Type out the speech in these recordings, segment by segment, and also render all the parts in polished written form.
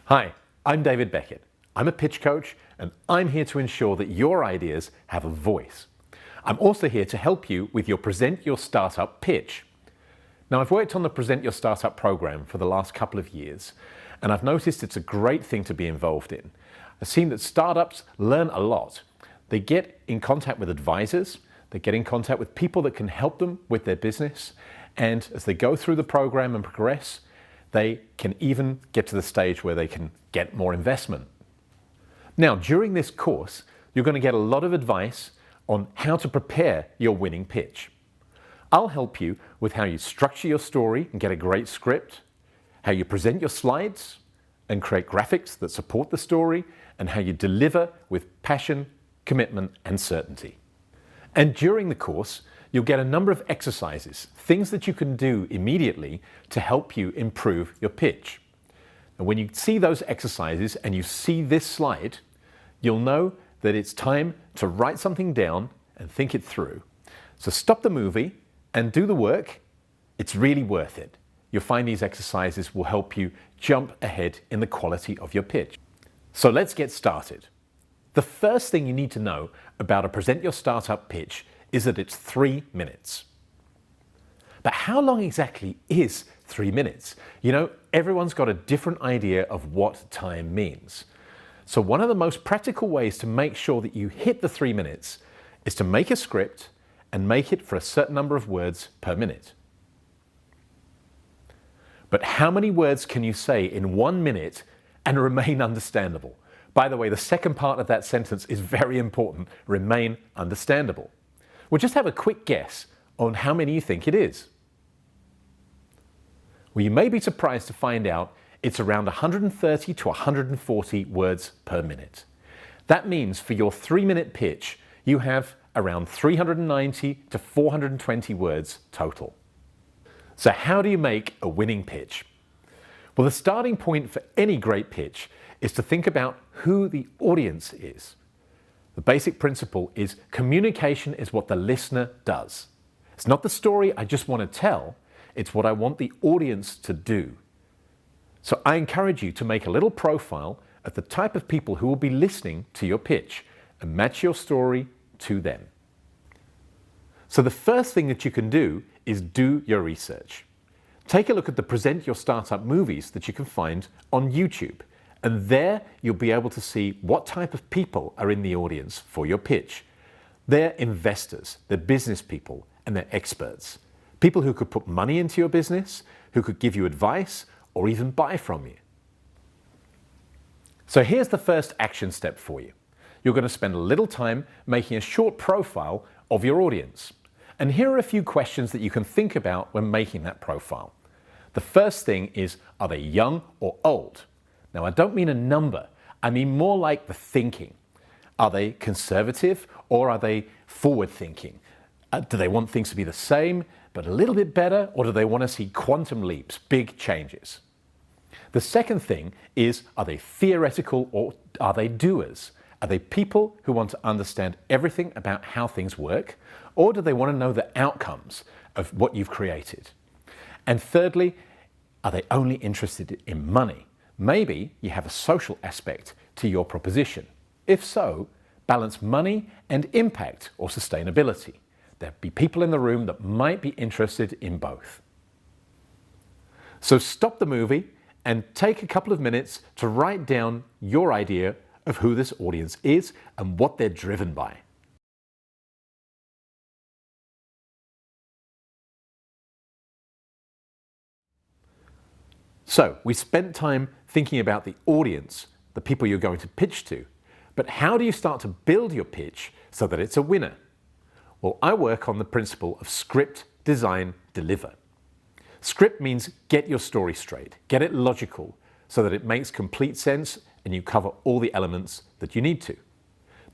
Hi, I'm David Beckett. I'm a pitch coach and I'm here to ensure that your ideas have a voice. I'm also here to help you with your Present Your Startup pitch. Now, I've worked on the Present Your Startup program for the last couple of years, and I've noticed it's a great thing to be involved in. I've seen that startups learn a lot. They get in contact with advisors, they get in contact with people that can help them with their business, and as they go through the program and progress, they can even get to the stage where they can get more investment. Now, during this course, you're going to get a lot of advice on how to prepare your winning pitch. I'll help you with how you structure your story and get a great script, how you present your slides and create graphics that support the story, and how you deliver with passion, commitment, and certainty. And during the course, you'll get a number of exercises, things that you can do immediately to help you improve your pitch. And when you see those exercises and you see this slide, you'll know that it's time to write something down and think it through. So stop the movie and do the work. It's really worth it. You'll find these exercises will help you jump ahead in the quality of your pitch. So let's get started. The first thing you need to know about a Present Your Startup pitch is that it's 3 minutes. But how long exactly is 3 minutes? You know, everyone's got a different idea of what time means. So one of the most practical ways to make sure that you hit the 3 minutes is to make a script and make it for a certain number of words per minute. But how many words can you say in 1 minute and remain understandable? By the way, the second part of that sentence is very important, remain understandable. Well, just have a quick guess on how many you think it is. Well, you may be surprised to find out it's around 130 to 140 words per minute. That means for your 3-minute pitch, you have around 390 to 420 words total. So how do you make a winning pitch? Well, the starting point for any great pitch is to think about who the audience is. The basic principle is communication is what the listener does. It's not the story I just want to tell, it's what I want the audience to do. So I encourage you to make a little profile of the type of people who will be listening to your pitch and match your story to them. So the first thing that you can do is do your research. Take a look at the Present Your Startup movies that you can find on YouTube. And there you'll be able to see what type of people are in the audience for your pitch. They're investors, they're business people, and they're experts. People who could put money into your business, who could give you advice, or even buy from you. So here's the first action step for you. You're going to spend a little time making a short profile of your audience. And here are a few questions that you can think about when making that profile. The first thing is, are they young or old? Now, I don't mean a number, I mean more like the thinking. Are they conservative or are they forward-thinking? Do they want things to be the same, but a little bit better, or do they want to see quantum leaps, big changes? The second thing is, are they theoretical or are they doers? Are they people who want to understand everything about how things work, or do they want to know the outcomes of what you've created? And thirdly, are they only interested in money? Maybe you have a social aspect to your proposition. If so, balance money and impact or sustainability. There'll be people in the room that might be interested in both. So stop the movie and take a couple of minutes to write down your idea of who this audience is and what they're driven by. So we spent time thinking about the audience, the people you're going to pitch to, but how do you start to build your pitch so that it's a winner? Well, I work on the principle of script, design, deliver. Script means get your story straight, get it logical so that it makes complete sense and you cover all the elements that you need to.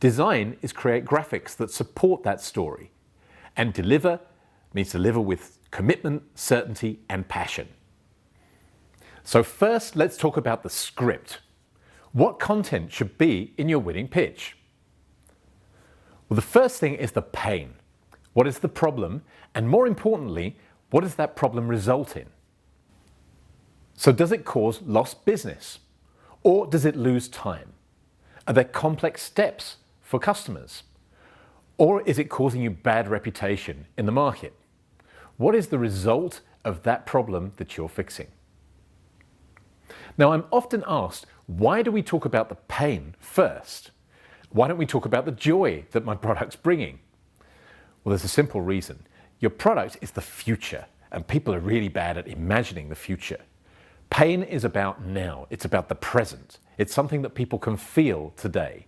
Design is create graphics that support that story. And deliver means deliver with commitment, certainty, and passion. So first, let's talk about the script. What content should be in your winning pitch? Well, the first thing is the pain. What is the problem? And more importantly, what does that problem result in? So does it cause lost business? Or does it lose time? Are there complex steps for customers? Or is it causing you bad reputation in the market? What is the result of that problem that you're fixing? Now, I'm often asked, why do we talk about the pain first? Why don't we talk about the joy that my product's bringing? Well, there's a simple reason. Your product is the future, and people are really bad at imagining the future. Pain is about now. It's about the present. It's something that people can feel today.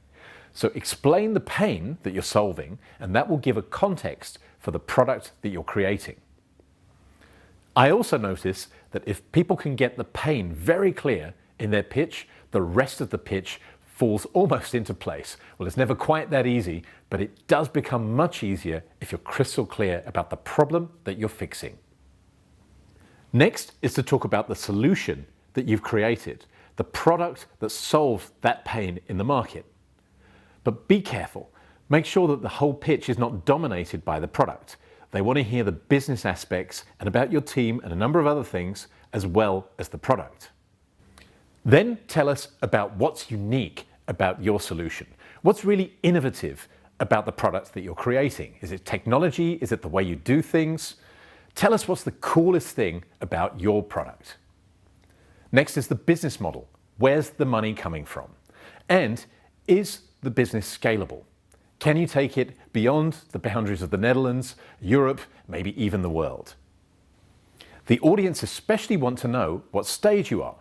So explain the pain that you're solving, and that will give a context for the product that you're creating. I also notice that if people can get the pain very clear in their pitch, the rest of the pitch falls almost into place. Well, it's never quite that easy, but it does become much easier if you're crystal clear about the problem that you're fixing. Next is to talk about the solution that you've created, the product that solves that pain in the market. But be careful. Make sure that the whole pitch is not dominated by the product. They want to hear the business aspects and about your team and a number of other things, as well as the product. Then tell us about what's unique about your solution. What's really innovative about the product that you're creating? Is it technology? Is it the way you do things? Tell us what's the coolest thing about your product. Next is the business model. Where's the money coming from? And is the business scalable? Can you take it beyond the boundaries of the Netherlands, Europe, maybe even the world? The audience especially want to know what stage you are.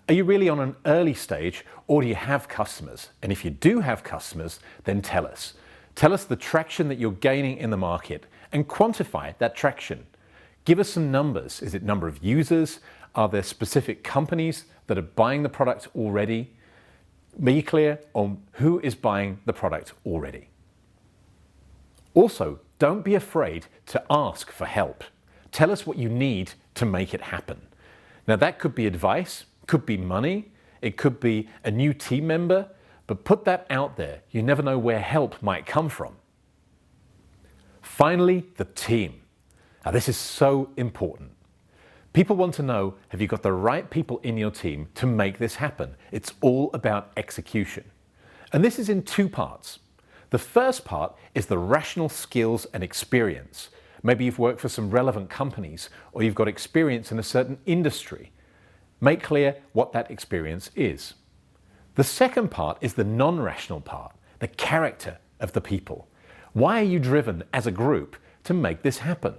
Are you really on an early stage, or do you have customers? And if you do have customers, then tell us. Tell us the traction that you're gaining in the market and quantify that traction. Give us some numbers. Is it number of users? Are there specific companies that are buying the product already? Be clear on who is buying the product already. Also, don't be afraid to ask for help. Tell us what you need to make it happen. Now, that could be advice, could be money, it could be a new team member, but put that out there. You never know where help might come from. Finally, the team. Now, this is so important. People want to know, have you got the right people in your team to make this happen? It's all about execution. And this is in two parts. The first part is the rational skills and experience. Maybe you've worked for some relevant companies, or you've got experience in a certain industry. Make clear what that experience is. The second part is the non-rational part, the character of the people. Why are you driven as a group to make this happen?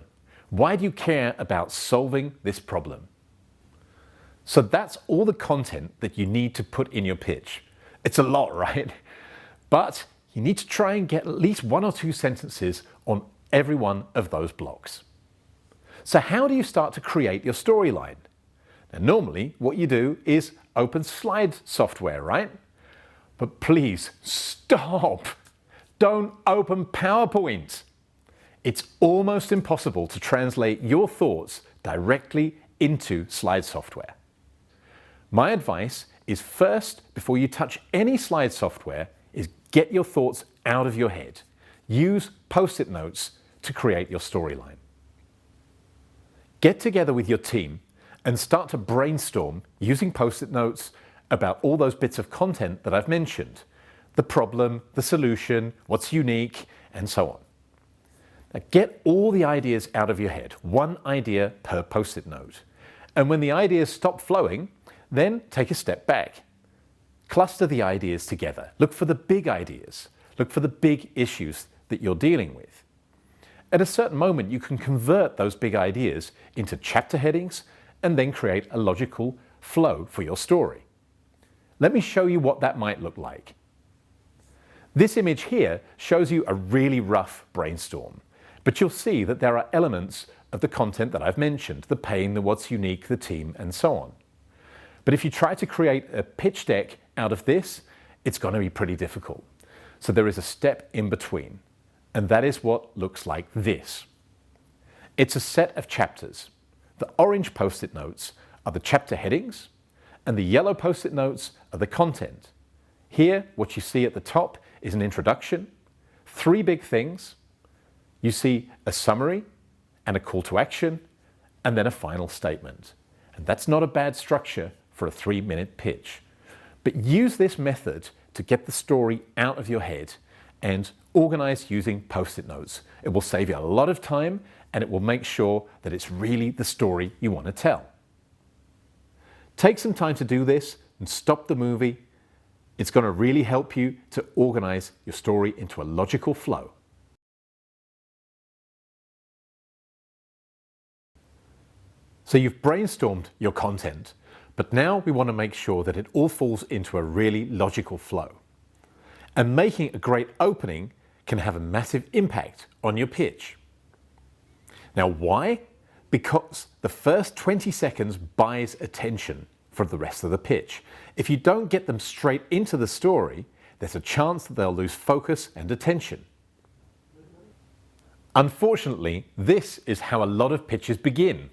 Why do you care about solving this problem? So that's all the content that you need to put in your pitch. It's a lot, right? But you need to try and get at least one or two sentences on every one of those blocks. So how do you start to create your storyline? Now, normally what you do is open slide software, right? But please stop. Don't open PowerPoint. It's almost impossible to translate your thoughts directly into slide software. My advice is first, before you touch any slide software, is get your thoughts out of your head. Use post-it notes to create your storyline. Get together with your team and start to brainstorm using post-it notes about all those bits of content that I've mentioned. The problem, the solution, what's unique, and so on. Now, get all the ideas out of your head, one idea per post-it note. And when the ideas stop flowing, then take a step back. Cluster the ideas together. Look for the big ideas. Look for the big issues that you're dealing with. At a certain moment, you can convert those big ideas into chapter headings and then create a logical flow for your story. Let me show you what that might look like. This image here shows you a really rough brainstorm. But you'll see that there are elements of the content that I've mentioned, the pain, the what's unique, the team, and so on. But if you try to create a pitch deck out of this, it's going to be pretty difficult. So there is a step in between, and that is what looks like this. It's a set of chapters. The orange post-it notes are the chapter headings, and the yellow post-it notes are the content. Here, what you see at the top is an introduction, 3 big things. You see a summary and a call to action, and then a final statement. And that's not a bad structure for a 3-minute pitch. But use this method to get the story out of your head and organize using post-it notes. It will save you a lot of time and it will make sure that it's really the story you want to tell. Take some time to do this and stop the movie. It's going to really help you to organize your story into a logical flow. So you've brainstormed your content, but now we want to make sure that it all falls into a really logical flow. And making a great opening can have a massive impact on your pitch. Now, why? Because the first 20 seconds buys attention for the rest of the pitch. If you don't get them straight into the story, there's a chance that they'll lose focus and attention. Unfortunately, this is how a lot of pitches begin.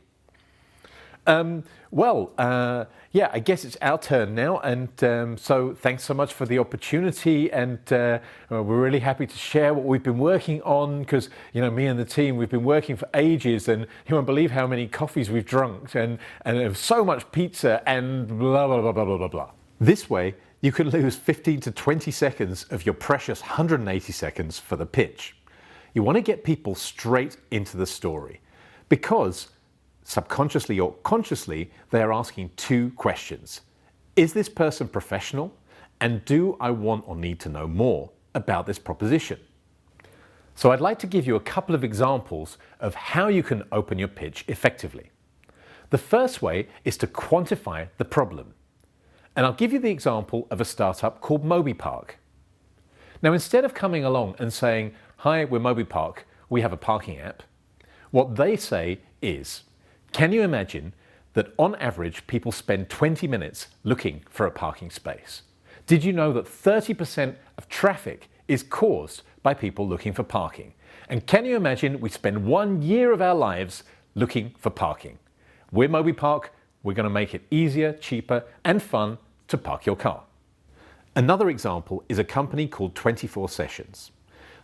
Yeah, I guess it's our turn now, and so thanks so much for the opportunity, and we're really happy to share what we've been working on, because me and the team, we've been working for ages, and you won't believe how many coffees we've drunk, and so much pizza, and blah, blah, blah, blah, blah, blah, blah. This way, you can lose 15 to 20 seconds of your precious 180 seconds for the pitch. You want to get people straight into the story, because subconsciously or consciously, they are asking two questions. Is this person professional? And do I want or need to know more about this proposition? So I'd like to give you a couple of examples of how you can open your pitch effectively. The first way is to quantify the problem. And I'll give you the example of a startup called MobiPark. Now, instead of coming along and saying, "Hi, we're MobiPark, we have a parking app," what they say is, can you imagine that on average people spend 20 minutes looking for a parking space? Did you know that 30% of traffic is caused by people looking for parking? And can you imagine we spend 1 year of our lives looking for parking? We're MobiPark, we're going to make it easier, cheaper and fun to park your car. Another example is a company called 24 Sessions.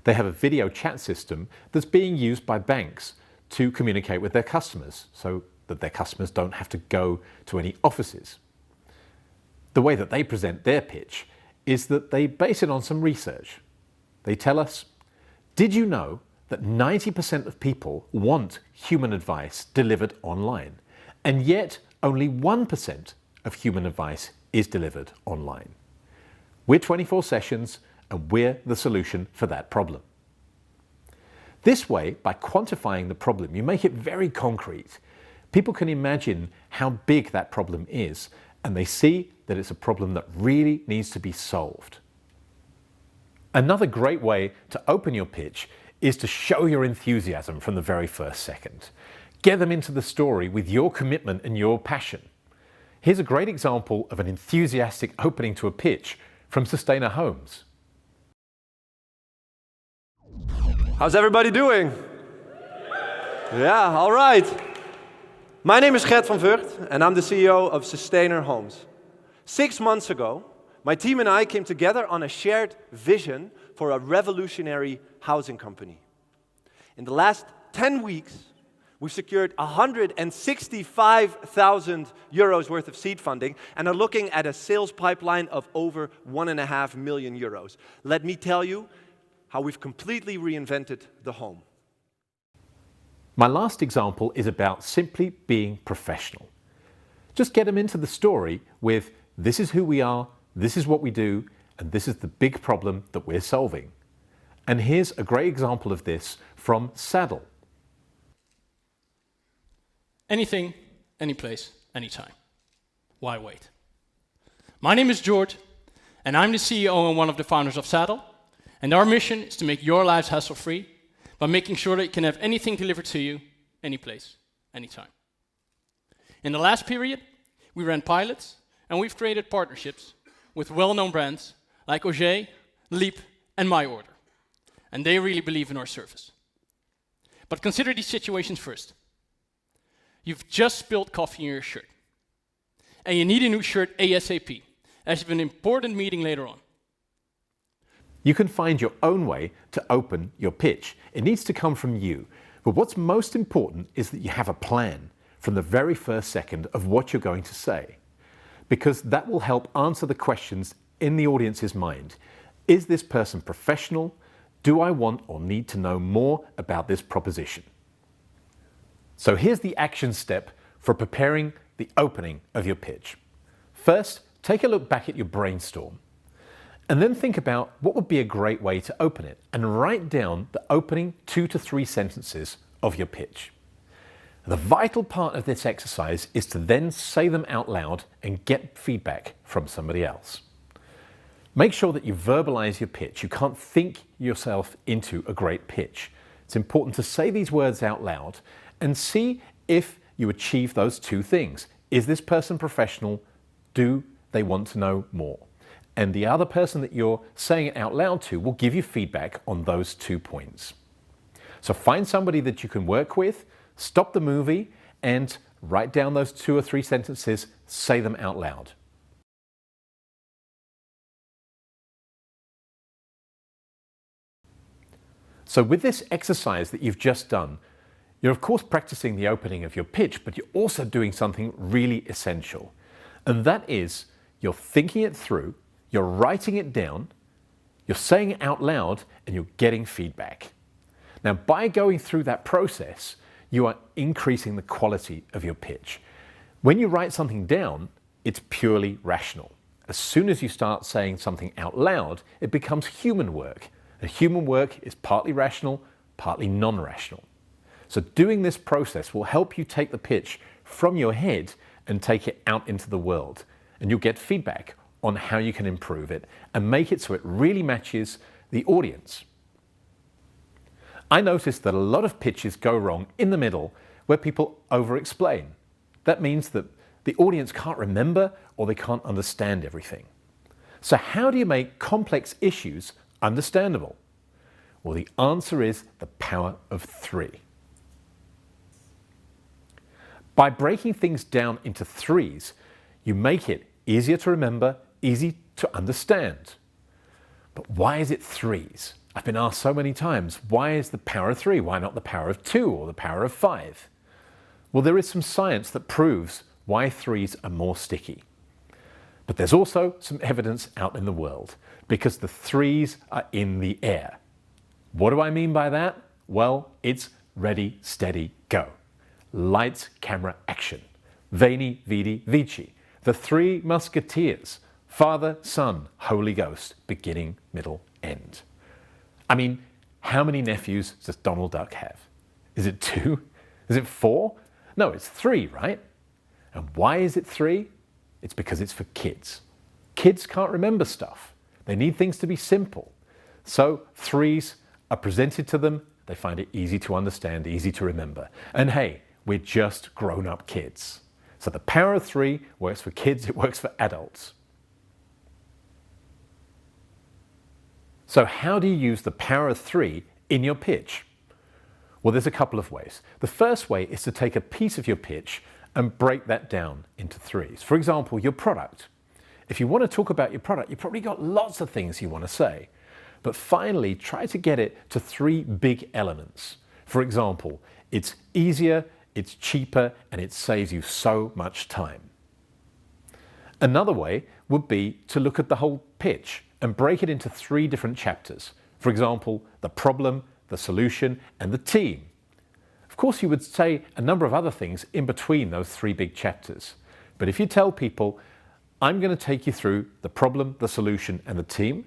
They have a video chat system that's being used by banks to communicate with their customers so that their customers don't have to go to any offices. The way that they present their pitch is that they base it on some research. They tell us, did you know that 90% of people want human advice delivered online, and yet only 1% of human advice is delivered online? We're 24 Sessions and we're the solution for that problem. This way, by quantifying the problem, you make it very concrete. People can imagine how big that problem is, and they see that it's a problem that really needs to be solved. Another great way to open your pitch is to show your enthusiasm from the very first second. Get them into the story with your commitment and your passion. Here's a great example of an enthusiastic opening to a pitch from Sustainer Homes. How's everybody doing? Yeah, all right. My name is Gert van Vught, and I'm the CEO of Sustainer Homes. 6 months ago, my team and I came together on a shared vision for a revolutionary housing company. In the last 10 weeks, we've secured 165,000 euros worth of seed funding and are looking at a sales pipeline of over 1.5 million euros. Let me tell you how we've completely reinvented the home. My last example is about simply being professional. Just get them into the story with, this is who we are, this is what we do, and this is the big problem that we're solving. And here's a great example of this from Saddle. Anything, anyplace, anytime. Why wait? My name is George, and I'm the CEO and one of the founders of Saddle. And our mission is to make your lives hassle-free by making sure that you can have anything delivered to you, anyplace, anytime. In the last period, we ran pilots, and we've created partnerships with well-known brands like Auger, Leap, and MyOrder. And they really believe in our service. But consider these situations first. You've just spilled coffee in your shirt, and you need a new shirt ASAP, as you have an important meeting later on. You can find your own way to open your pitch. It needs to come from you. But what's most important is that you have a plan from the very first second of what you're going to say. because that will help answer the questions in the audience's mind. Is this person professional? Do I want or need to know more about this proposition? So here's the action step for preparing the opening of your pitch. First, take a look back at your brainstorm and then think about what would be a great way to open it and write down the opening 2 to 3 sentences of your pitch. The vital part of this exercise is to then say them out loud and get feedback from somebody else. Make sure that you verbalize your pitch. You can't think yourself into a great pitch. It's important to say these words out loud and see if you achieve those 2 things. Is this person professional? Do they want to know more? And the other person that you're saying it out loud to will give you feedback on those 2 points. So find somebody that you can work with, stop the movie, and write down those 2 or 3 sentences, say them out loud. So with this exercise that you've just done, you're of course practicing the opening of your pitch, but you're also doing something really essential. And that is, you're thinking it through, you're writing it down, you're saying it out loud, and you're getting feedback. Now, by going through that process, you are increasing the quality of your pitch. When you write something down, it's purely rational. As soon as you start saying something out loud, it becomes human work. And human work is partly rational, partly non-rational. So doing this process will help you take the pitch from your head and take it out into the world. And you'll get feedback on how you can improve it and make it so it really matches the audience. I noticed that a lot of pitches go wrong in the middle where people over-explain. That means that the audience can't remember or they can't understand everything. So how do you make complex issues understandable? Well, the answer is the power of 3. By breaking things down into 3s, you make it easier to remember, easy to understand. But why is it 3s? I've been asked so many times, why is the power of 3? Why not the power of 2 or the power of 5? Well, there is some science that proves why 3s are more sticky. But there's also some evidence out in the world because the 3s are in the air. What do I mean by that? Well, it's ready, steady, go. Lights, camera, action. Veni, Vidi, Vici. The 3 Musketeers. Father, Son, Holy Ghost. Beginning, middle, end. I mean, how many nephews does Donald Duck have? Is it 2? Is it 4? No, it's 3, right? And why is it 3? It's because it's for kids. Kids can't remember stuff. They need things to be simple. So 3s are presented to them. They find it easy to understand, easy to remember. And hey, we're just grown-up kids. So the power of 3 works for kids, it works for adults. So how do you use the power of 3 in your pitch? Well, there's a couple of ways. The first way is to take a piece of your pitch and break that down into 3s. For example, your product. If you want to talk about your product, you've probably got lots of things you want to say. But finally, try to get it to 3 big elements. For example, it's easier, it's cheaper, and it saves you so much time. Another way would be to look at the whole pitch and break it into 3 different chapters. For example, the problem, the solution, and the team. Of course, you would say a number of other things in between those 3 big chapters. But if you tell people, I'm going to take you through the problem, the solution, and the team,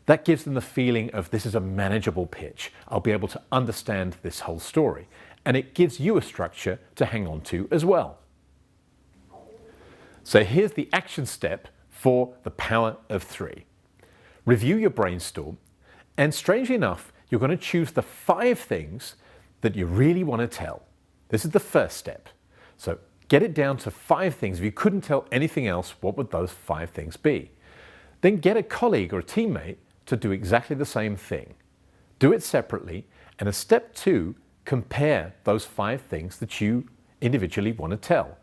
that gives them the feeling of this is a manageable pitch. I'll be able to understand this whole story. And it gives you a structure to hang on to as well. So here's the action step for the power of 3. Review your brainstorm, and strangely enough, you're going to choose the 5 things that you really want to tell. This is the first step. So get it down to 5 things. If you couldn't tell anything else, what would those 5 things be? Then get a colleague or a teammate to do exactly the same thing. Do it separately, and as step 2, compare those 5 things that you individually want to tell.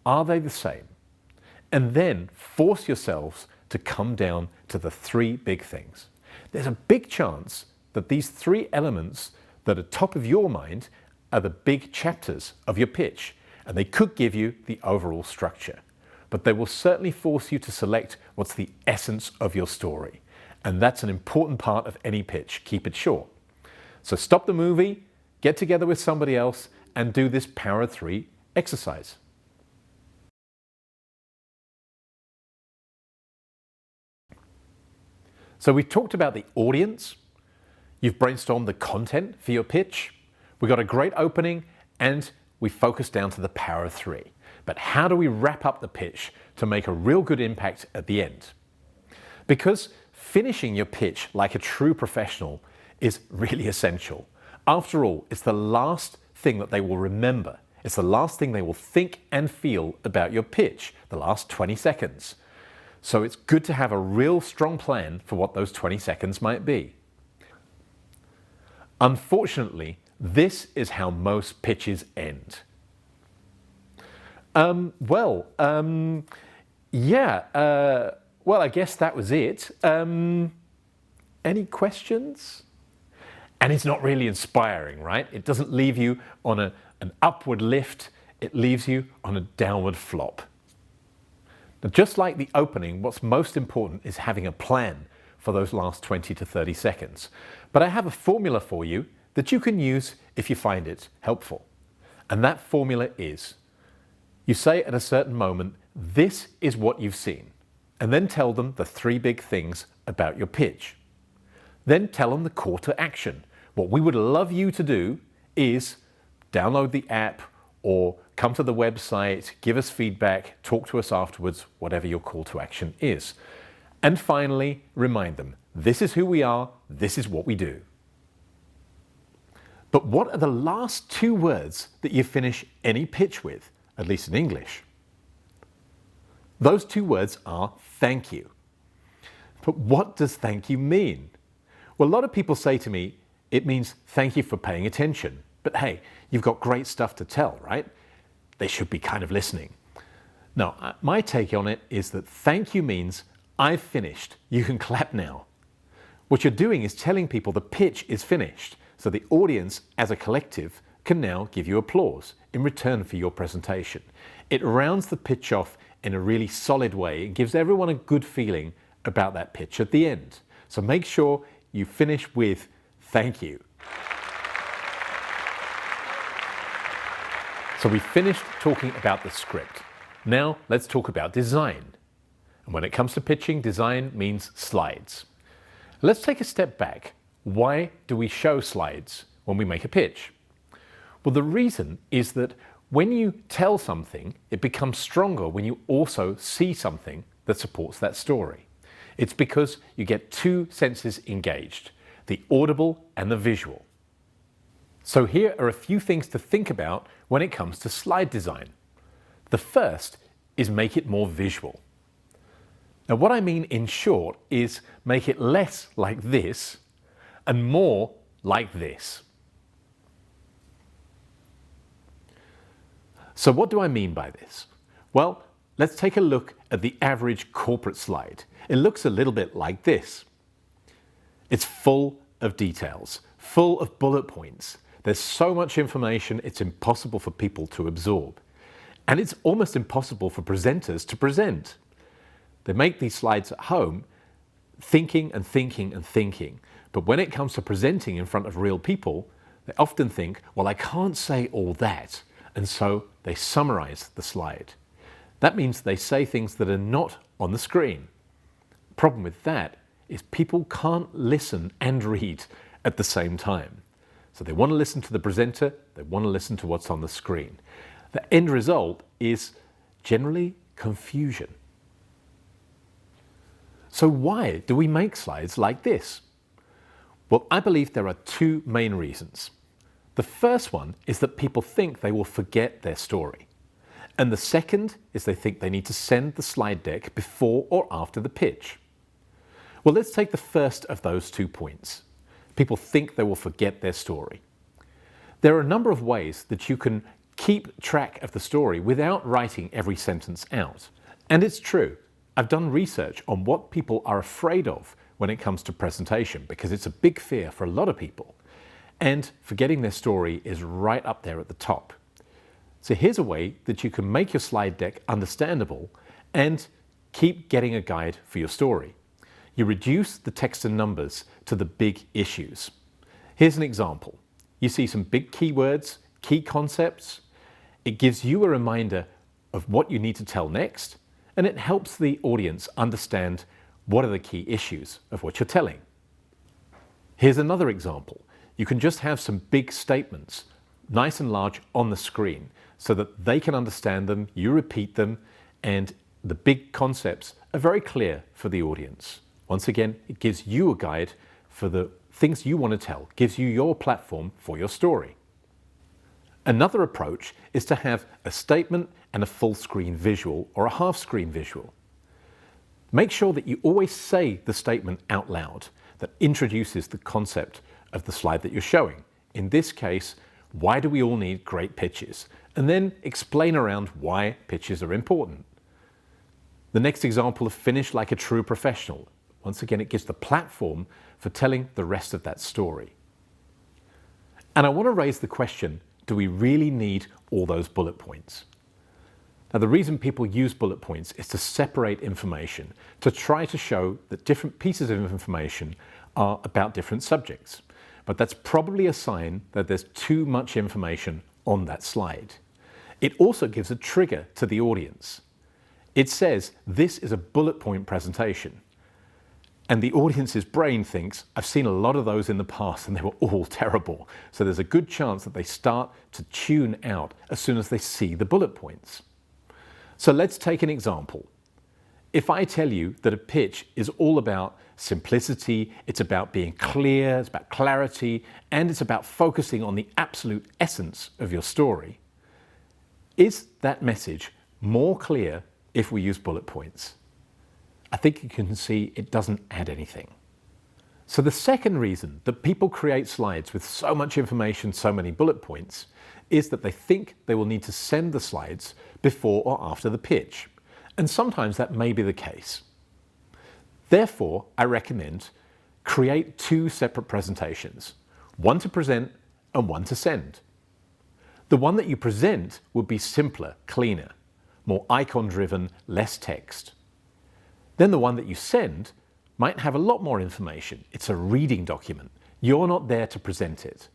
Are they the same? And then force yourselves to come down to the 3 big things. There's a big chance that these 3 elements that are top of your mind are the big chapters of your pitch, and they could give you the overall structure. but they will certainly force you to select what's the essence of your story. And that's an important part of any pitch. Keep it short. So stop the movie, get together with somebody else, and do this Power of Three exercise. So we've talked about the audience, you've brainstormed the content for your pitch, we got a great opening, and we focused down to the Power of Three. But how do we wrap up the pitch to make a real good impact at the end? Because finishing your pitch like a true professional is really essential. After all, it's the last thing that they will remember. It's the last thing they will think and feel about your pitch, the last 20 seconds. So it's good to have a real strong plan for what those 20 seconds might be. Unfortunately, this is how most pitches end. Well, I guess that was it. Any questions? And it's not really inspiring, right? It doesn't leave you on an upward lift, it leaves you on a downward flop. Now, just like the opening, what's most important is having a plan for those last 20 to 30 seconds. But I have a formula for you that you can use if you find it helpful. And that formula is, you say at a certain moment, this is what you've seen, and then tell them the three big things about your pitch. Then tell them the call to action. What we would love you to do is download the app or come to the website, give us feedback, talk to us afterwards, whatever your call to action is. And finally, remind them, this is who we are, this is what we do. But what are the last two words that you finish any pitch with, at least in English? Those two words are thank you. But what does thank you mean? Well, a lot of people say to me, it means thank you for paying attention. But hey, you've got great stuff to tell, right? They should be kind of listening. Now, my take on it is that thank you means I've finished. You can clap now. What you're doing is telling people the pitch is finished, so the audience as a collective can now give you applause in return for your presentation. It rounds the pitch off in a really solid way and gives everyone a good feeling about that pitch at the end. So make sure you finish with thank you. So we finished talking about the script. Now let's talk about design. And when it comes to pitching, design means slides. Let's take a step back. Why do we show slides when we make a pitch? Well, the reason is that when you tell something, it becomes stronger when you also see something that supports that story. It's because you get two senses engaged, the audible and the visual. So here are a few things to think about when it comes to slide design. The first is make it more visual. Now, what I mean in short is make it less like this and more like this. So what do I mean by this? Well, let's take a look at the average corporate slide. It looks a little bit like this. It's full of details, full of bullet points. There's so much information, it's impossible for people to absorb. And it's almost impossible for presenters to present. They make these slides at home, thinking and thinking and thinking. But when it comes to presenting in front of real people, they often think, well, I can't say all that. And so they summarize the slide. That means they say things that are not on the screen. The problem with that is people can't listen and read at the same time. So they want to listen to the presenter, they want to listen to what's on the screen. The end result is generally confusion. So why do we make slides like this? Well, I believe there are two main reasons. The first one is that people think they will forget their story. And the second is they think they need to send the slide deck before or after the pitch. Well, let's take the first of those 2 points. People think they will forget their story. There are a number of ways that you can keep track of the story without writing every sentence out. And it's true. I've done research on what people are afraid of when it comes to presentation, because it's a big fear for a lot of people. And forgetting their story is right up there at the top. So here's a way that you can make your slide deck understandable and keep getting a guide for your story. You reduce the text and numbers to the big issues. Here's an example. You see some big keywords, key concepts. It gives you a reminder of what you need to tell next, and it helps the audience understand what are the key issues of what you're telling. Here's another example. You can just have some big statements, nice and large on the screen, so that they can understand them, you repeat them, and the big concepts are very clear for the audience. Once again, it gives you a guide for the things you want to tell, gives you your platform for your story. Another approach is to have a statement and a full screen visual or a half screen visual. Make sure that you always say the statement out loud that introduces the concept of the slide that you're showing. In this case, why do we all need great pitches? And then explain around why pitches are important. The next example of finish like a true professional. Once again, it gives the platform for telling the rest of that story. And I want to raise the question, do we really need all those bullet points? Now, the reason people use bullet points is to separate information, to try to show that different pieces of information are about different subjects. But that's probably a sign that there's too much information on that slide. It also gives a trigger to the audience. It says, this is a bullet point presentation. And the audience's brain thinks, I've seen a lot of those in the past and they were all terrible. So there's a good chance that they start to tune out as soon as they see the bullet points. So let's take an example. If I tell you that a pitch is all about simplicity, it's about being clear, it's about clarity, and it's about focusing on the absolute essence of your story, is that message more clear if we use bullet points? I think you can see it doesn't add anything. So the second reason that people create slides with so much information, so many bullet points, is that they think they will need to send the slides before or after the pitch. And sometimes that may be the case. Therefore, I recommend create two separate presentations, one to present and one to send. The one that you present would be simpler, cleaner, more icon-driven, less text. Then the one that you send might have a lot more information. It's a reading document. You're not there to present it.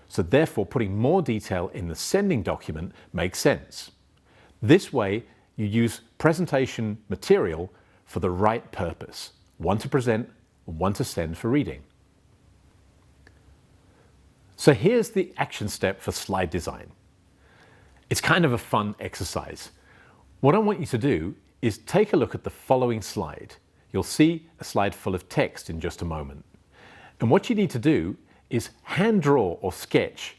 So therefore, putting more detail in the sending document makes sense. This way, you use presentation material for the right purpose, one to present and one to send for reading. So here's the action step for slide design. It's kind of a fun exercise. What I want you to do is take a look at the following slide. You'll see a slide full of text in just a moment. And what you need to do is hand draw or sketch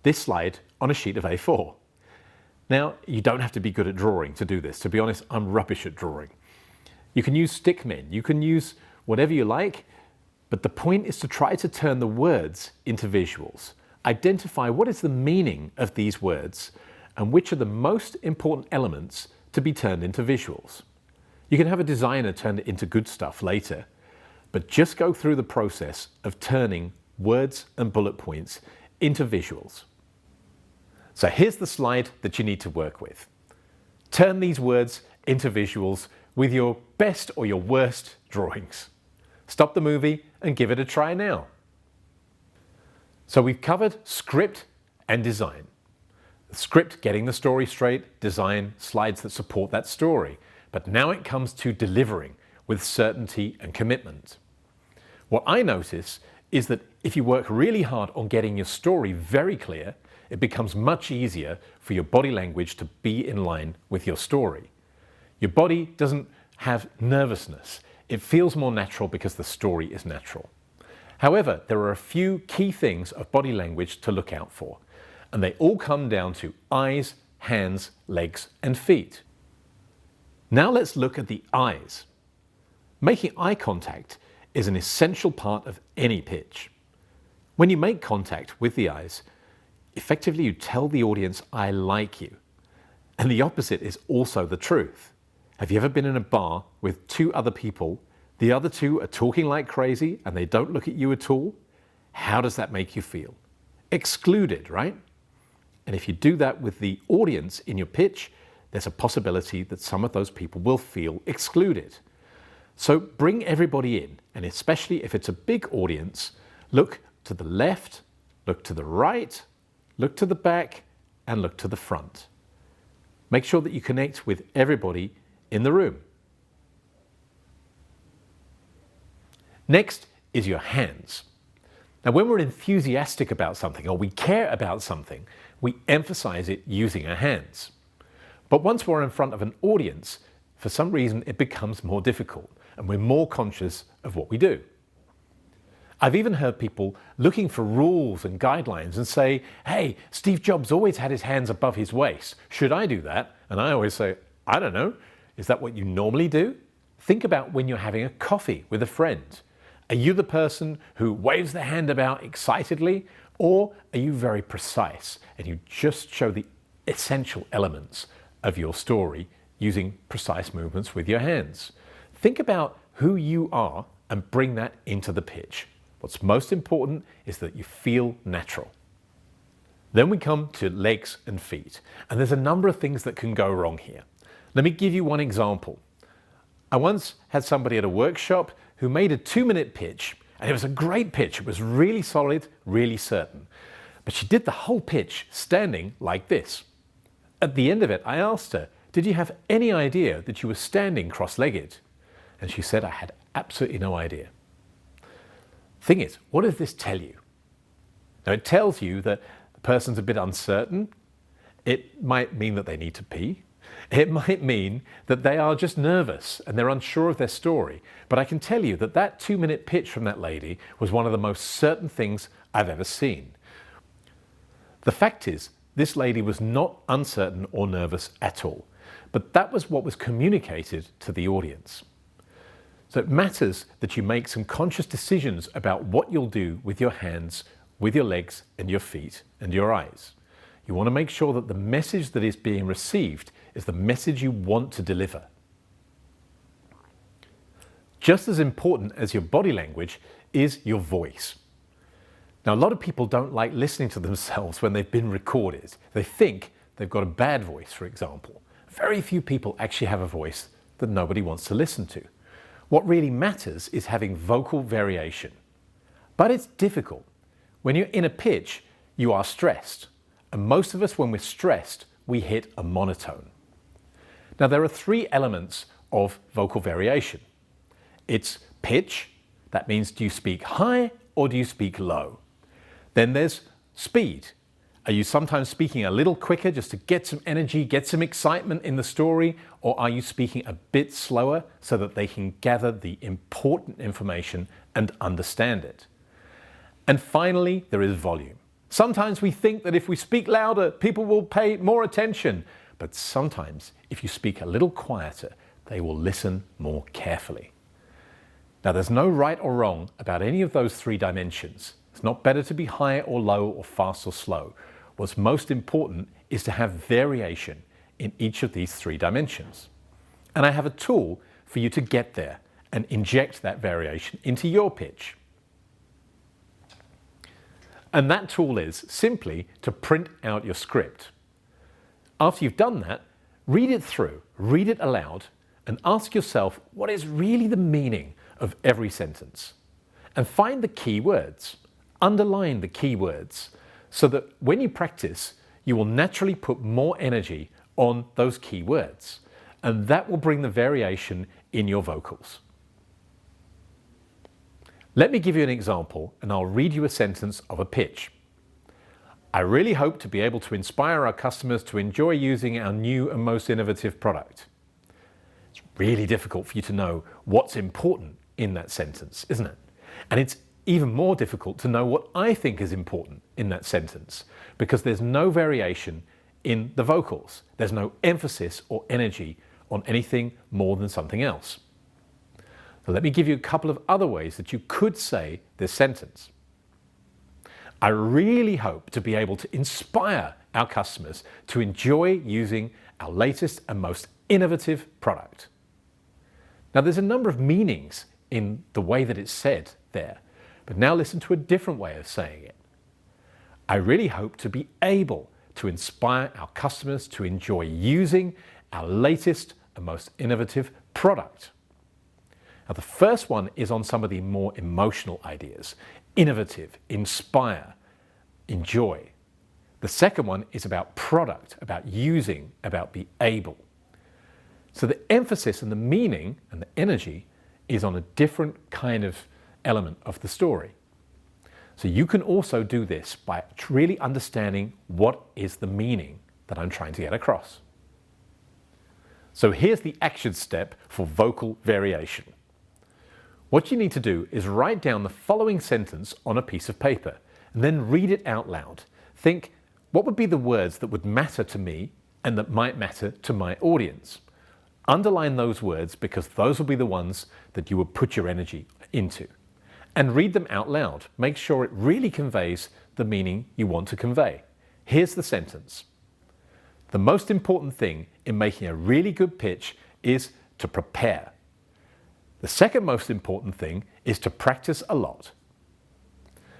this slide on a sheet of A4. Now, you don't have to be good at drawing to do this. To be honest, I'm rubbish at drawing. You can use stickmen, you can use whatever you like, but the point is to try to turn the words into visuals. Identify what is the meaning of these words and which are the most important elements to be turned into visuals. You can have a designer turn it into good stuff later, but just go through the process of turning words and bullet points into visuals. So here's the slide that you need to work with. Turn these words into visuals with your best or your worst drawings. Stop the movie and give it a try now. So we've covered script and design. The script, getting the story straight, design, slides that support that story. But now it comes to delivering with certainty and commitment. What I notice is that if you work really hard on getting your story very clear, it becomes much easier for your body language to be in line with your story. Your body doesn't have nervousness. It feels more natural because the story is natural. However, there are a few key things of body language to look out for, and they all come down to eyes, hands, legs, and feet. Now let's look at the eyes. Making eye contact is an essential part of any pitch. When you make contact with the eyes, effectively you tell the audience, I like you. And the opposite is also the truth. Have you ever been in a bar with two other people? The other two are talking like crazy and they don't look at you at all? How does that make you feel? Excluded, right? And if you do that with the audience in your pitch, there's a possibility that some of those people will feel excluded. So bring everybody in, and especially if it's a big audience, look to the left, look to the right, look to the back, and look to the front. Make sure that you connect with everybody in the room. Next is your hands. Now, when we're enthusiastic about something or we care about something, we emphasize it using our hands. But once we're in front of an audience, for some reason it becomes more difficult and we're more conscious of what we do. I've even heard people looking for rules and guidelines and say, hey, Steve Jobs always had his hands above his waist. Should I do that? And I always say, I don't know. Is that what you normally do? Think about when you're having a coffee with a friend. Are you the person who waves their hand about excitedly, or are you very precise and you just show the essential elements of your story using precise movements with your hands? Think about who you are and bring that into the pitch. What's most important is that you feel natural. Then we come to legs and feet, and there's a number of things that can go wrong here. Let me give you one example. I once had somebody at a workshop who made a 2-minute pitch, and it was a great pitch. It was really solid, really certain. But she did the whole pitch standing like this. At the end of it, I asked her, did you have any idea that you were standing cross-legged? And she said, I had absolutely no idea. Thing is, what does this tell you? Now, it tells you that the person's a bit uncertain. It might mean that they need to pee. It might mean that they are just nervous and they're unsure of their story. But I can tell you that that 2-minute pitch from that lady was one of the most certain things I've ever seen. The fact is, this lady was not uncertain or nervous at all. But that was what was communicated to the audience. So it matters that you make some conscious decisions about what you'll do with your hands, with your legs and your feet and your eyes. You want to make sure that the message that is being received is the message you want to deliver. Just as important as your body language is your voice. Now, a lot of people don't like listening to themselves when they've been recorded. They think they've got a bad voice, for example. Very few people actually have a voice that nobody wants to listen to. What really matters is having vocal variation. But it's difficult. When you're in a pitch, you are stressed. And most of us, when we're stressed, we hit a monotone. Now, there are 3 elements of vocal variation. It's pitch. That means, do you speak high or do you speak low? Then there's speed. Are you sometimes speaking a little quicker just to get some energy, get some excitement in the story? Or are you speaking a bit slower so that they can gather the important information and understand it? And finally, there is volume. Sometimes we think that if we speak louder, people will pay more attention. But sometimes, if you speak a little quieter, they will listen more carefully. Now, there's no right or wrong about any of those 3 dimensions. It's not better to be high or low or fast or slow. What's most important is to have variation in each of these 3 dimensions. And I have a tool for you to get there and inject that variation into your pitch. And that tool is simply to print out your script. After you've done that, read it through, read it aloud, and ask yourself what is really the meaning of every sentence. And find the key words, underline the key words, so that when you practice, you will naturally put more energy on those key words. And that will bring the variation in your vocals. Let me give you an example, and I'll read you a sentence of a pitch. I really hope to be able to inspire our customers to enjoy using our new and most innovative product. It's really difficult for you to know what's important in that sentence, isn't it? And it's even more difficult to know what I think is important in that sentence, because there's no variation in the vocals. There's no emphasis or energy on anything more than something else. So let me give you a couple of other ways that you could say this sentence. I really hope to be able to inspire our customers to enjoy using our latest and most innovative product. Now, there's a number of meanings in the way that it's said there, but now listen to a different way of saying it. I really hope to be able to inspire our customers to enjoy using our latest and most innovative product. Now, the first one is on some of the more emotional ideas: innovative, inspire, enjoy. The second one is about product, about using, about be able. So the emphasis and the meaning and the energy is on a different kind of element of the story. So you can also do this by really understanding what is the meaning that I'm trying to get across. So here's the action step for vocal variation. What you need to do is write down the following sentence on a piece of paper and then read it out loud. Think, what would be the words that would matter to me and that might matter to my audience? Underline those words because those will be the ones that you will put your energy into. And read them out loud. Make sure it really conveys the meaning you want to convey. Here's the sentence. The most important thing in making a really good pitch is to prepare. The second most important thing is to practice a lot.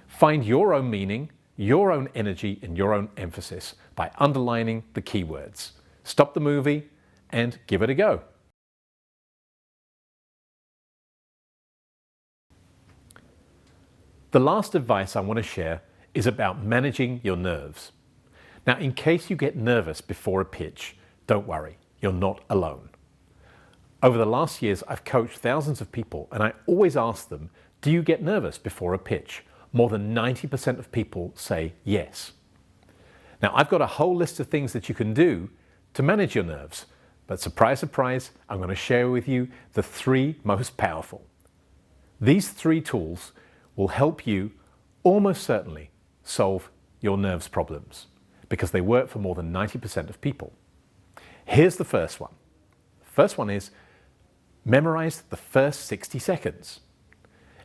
Find your own meaning, your own energy, and your own emphasis by underlining the keywords. Stop the movie and give it a go. The last advice I want to share is about managing your nerves. Now, in case you get nervous before a pitch, don't worry, you're not alone. Over the last years, I've coached thousands of people, and I always ask them, do you get nervous before a pitch? More than 90% of people say yes. Now, I've got a whole list of things that you can do to manage your nerves, but surprise, surprise, I'm going to share with you the 3 most powerful. These 3 tools will help you almost certainly solve your nerves problems because they work for more than 90% of people. Here's the first one. The first one is memorize the first 60 seconds.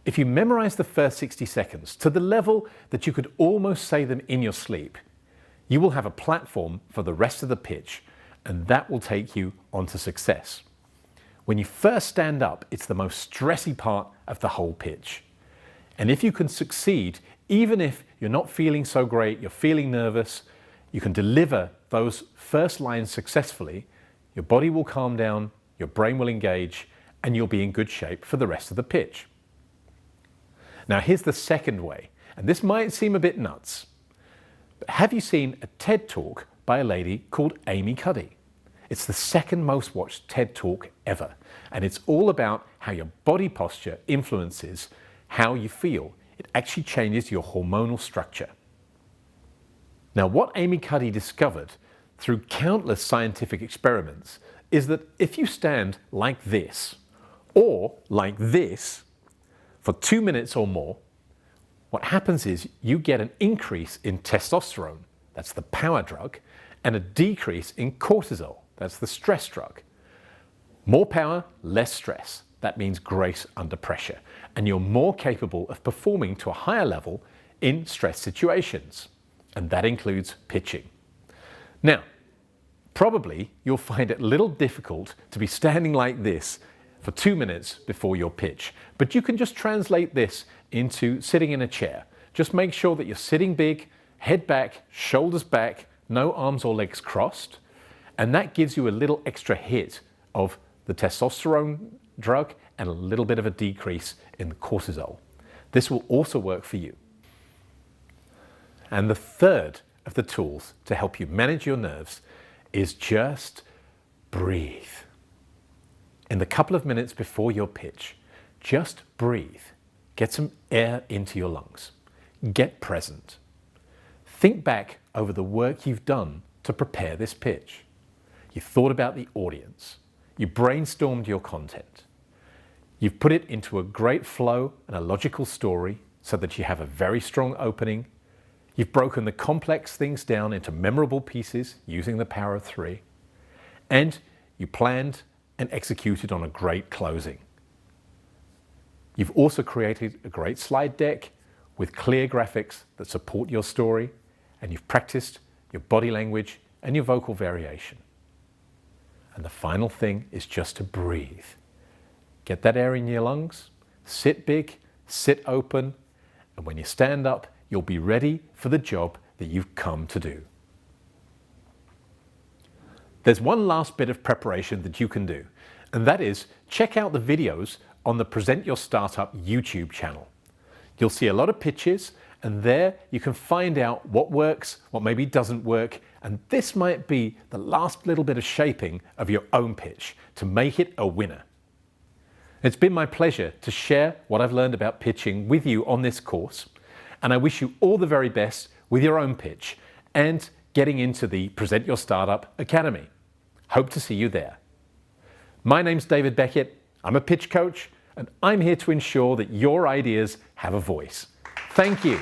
If you memorize the first 60 seconds to the level that you could almost say them in your sleep, you will have a platform for the rest of the pitch, and that will take you on to success. When you first stand up, it's the most stressy part of the whole pitch. And if you can succeed, even if you're not feeling so great, you're feeling nervous, you can deliver those first lines successfully, your body will calm down, your brain will engage, and you'll be in good shape for the rest of the pitch. Now, here's the second way, and this might seem a bit nuts, but have you seen a TED Talk by a lady called Amy Cuddy? It's the second most watched TED Talk ever, and it's all about how your body posture influences how you feel. It actually changes your hormonal structure. Now, what Amy Cuddy discovered through countless scientific experiments is that if you stand like this or like this for 2 minutes or more, what happens is you get an increase in testosterone, that's the power drug, and a decrease in cortisol, that's the stress drug. More power, less stress. That means grace under pressure, and you're more capable of performing to a higher level in stress situations, and that includes pitching. Now, probably you'll find it a little difficult to be standing like this for 2 minutes before your pitch, but you can just translate this into sitting in a chair. Just make sure that you're sitting big, head back, shoulders back, no arms or legs crossed, and that gives you a little extra hit of the testosterone drug and a little bit of a decrease in the cortisol. This will also work for you. And the third of the tools to help you manage your nerves is just breathe. In the couple of minutes before your pitch, just breathe. Get some air into your lungs. Get present. Think back over the work you've done to prepare this pitch. You thought about the audience. You brainstormed your content. You've put it into a great flow and a logical story so that you have a very strong opening. You've broken the complex things down into memorable pieces using the power of 3. And you planned and executed on a great closing. You've also created a great slide deck with clear graphics that support your story, and you've practiced your body language and your vocal variation. And the final thing is just to breathe. Get that air in your lungs, sit big, sit open, and when you stand up, you'll be ready for the job that you've come to do. There's one last bit of preparation that you can do, and that is check out the videos on the Present Your Startup YouTube channel. You'll see a lot of pitches, and there you can find out what works, what maybe doesn't work, and this might be the last little bit of shaping of your own pitch to make it a winner. It's been my pleasure to share what I've learned about pitching with you on this course, and I wish you all the very best with your own pitch and getting into the Present Your Startup Academy. Hope to see you there. My name's David Beckett. I'm a pitch coach, and I'm here to ensure that your ideas have a voice. Thank you.